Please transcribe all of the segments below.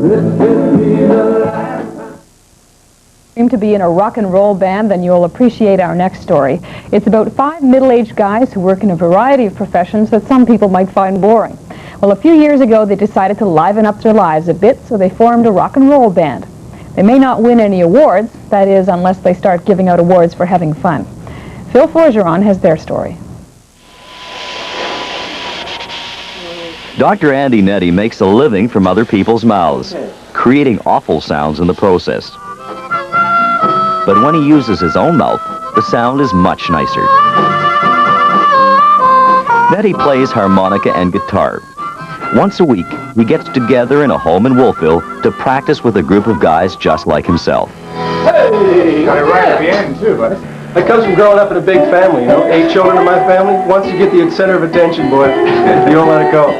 Dream to be in a rock and roll band, then you'll appreciate our next story. It's about 5 middle-aged guys who work in a variety of professions that some people might find boring. Well, a few years ago, they decided to liven up their lives a bit, so they formed a rock and roll band. They may not win any awards, that is, unless they start giving out awards for having fun. Phil Forgeron has their story. Dr. Andy Nettie makes a living from other people's mouths, creating awful sounds in the process. But when he uses his own mouth, the sound is much nicer. Nettie plays harmonica and guitar. Once a week, he gets together in a home in Wolfville to practice with a group of guys just like himself. Hey! Got it right at the end, too, buddy. That comes from growing up in a big family, you know. 8 children in my family. Once you get the center of attention, boy, you don't let it go.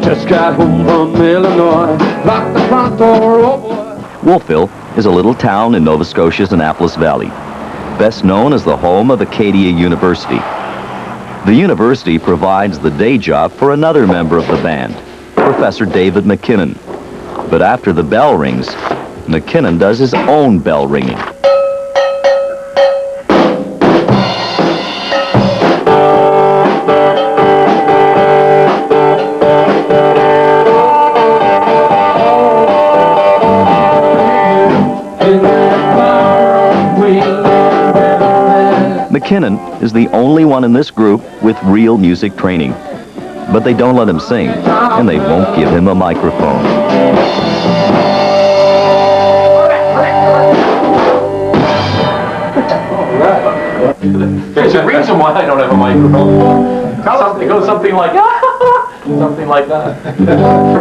Just got home from Illinois, locked the front door, oh boy. Wolfville is a little town in Nova Scotia's Annapolis Valley, best known as the home of Acadia University. The university provides the day job for another member of the band, Professor David McKinnon. But after the bell rings, McKinnon does his own bell ringing. McKinnon is the only one in this group with real music training. But they don't let him sing, and they won't give him a microphone. There's a reason why I don't have a microphone. It goes something like something like that.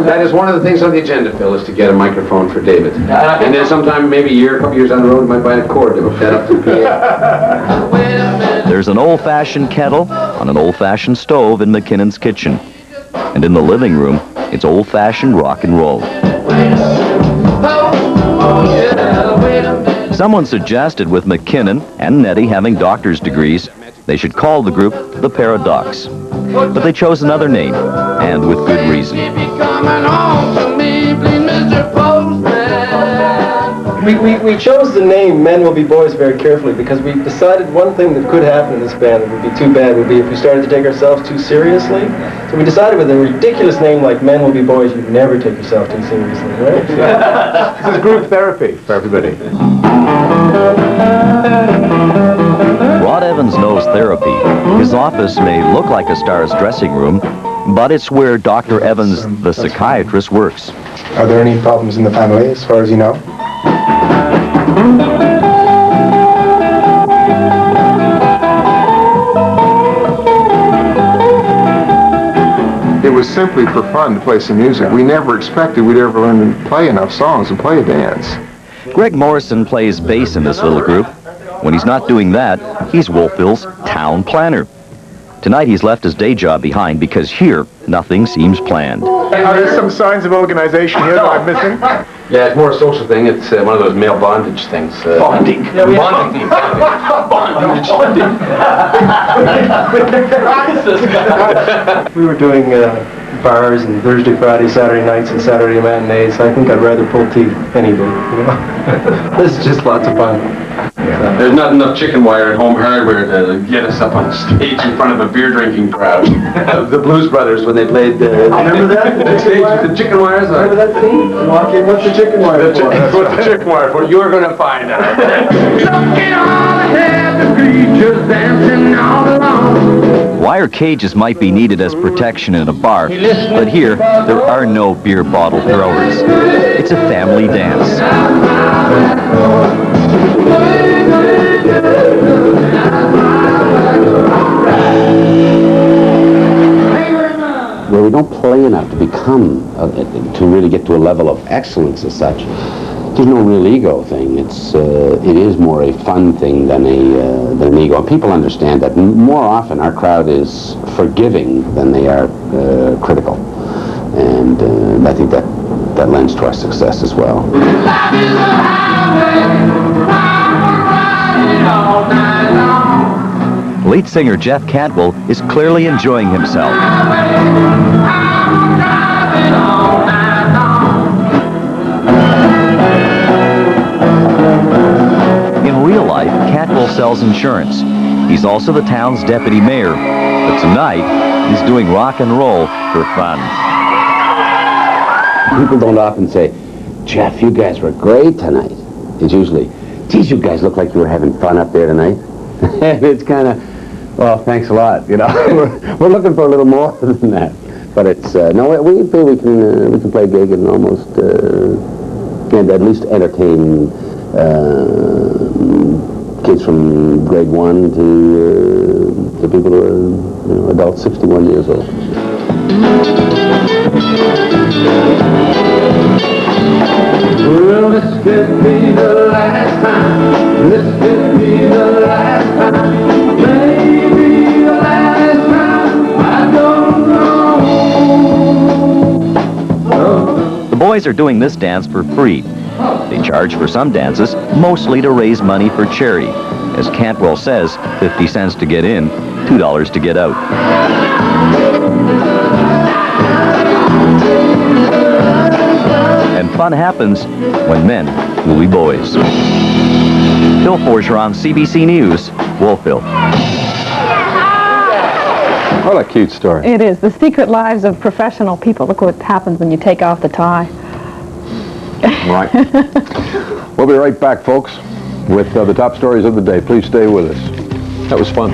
That is one of the things on the agenda, Phil, is to get a microphone for David. And then sometime, maybe a couple years down the road, we might buy a cord to hook that up to the PA. There's an old-fashioned kettle on an old-fashioned stove in McKinnon's kitchen. And in the living room, it's old-fashioned rock and roll. Someone suggested with McKinnon and Nettie having doctor's degrees, they should call the group the Paradox. But they chose another name, and with good reason. We chose the name Men Will Be Boys very carefully because we decided one thing that could happen in this band that would be too bad would be if we started to take ourselves too seriously. So we decided with a ridiculous name like Men Will Be Boys, you'd never take yourself too seriously, right? This is group therapy for everybody. Rod Evans knows therapy. His office may look like a star's dressing room, but it's where Dr. Evans, the psychiatrist, works. Are there any problems in the family, as far as you know? It was simply for fun to play some music. We never expected we'd ever learn to play enough songs and play a dance. Greg Morrison plays bass in this little group. When he's not doing that, he's Wolfville's town planner. Tonight he's left his day job behind because here, nothing seems planned. There's some signs of organization here that I'm missing. Yeah, it's more a social thing. It's one of those male bondage things. Bonding. Bonding. We were doing bars and Thursday, Friday, Saturday nights and Saturday matinees. I think I'd rather pull teeth any day, you know. This is just lots of fun. There's not enough chicken wire at Home Hardware to get us up on stage in front of a beer drinking crowd. The Blues Brothers when they played. Remember that? The chicken wires. Remember that scene? Walking, what's the chicken wire for? What's the chicken wire for? You're going to find out. Wire cages might be needed as protection in a bar, but here, there are no beer bottle throwers. It's a family dance. Where we don't play enough to become, to really get to a level of excellence as such, there's no real ego thing. It is more a fun thing than an ego. And people understand that. More often, our crowd is forgiving than they are critical, and I think that lends to our success as well. Lead singer Jeff Cantwell is clearly enjoying himself. In real life, Cantwell sells insurance. He's also the town's deputy mayor. But tonight, he's doing rock and roll for fun. People don't often say, Jeff, you guys were great tonight. It's usually, geez, you guys look like you were having fun up there tonight. And it's kind of, well, thanks a lot, you know. we're looking for a little more than that. But it's, no, we feel we can play a gig and almost, and at least entertain kids from grade 1 to people who are, you know, adults 61 years old. Well, this could be the last time. This could be the last time. Maybe the last time. I don't know. The boys are doing this dance for free. They charge for some dances, mostly to raise money for charity. As Cantwell says, 50 cents to get in, $2 to get out. And fun happens when men will be boys. Bill Forgeron, CBC News, Wolfville. What a cute story. It is. The secret lives of professional people. Look what happens when you take off the tie. Right. We'll be right back, folks, with the top stories of the day. Please stay with us. That was fun.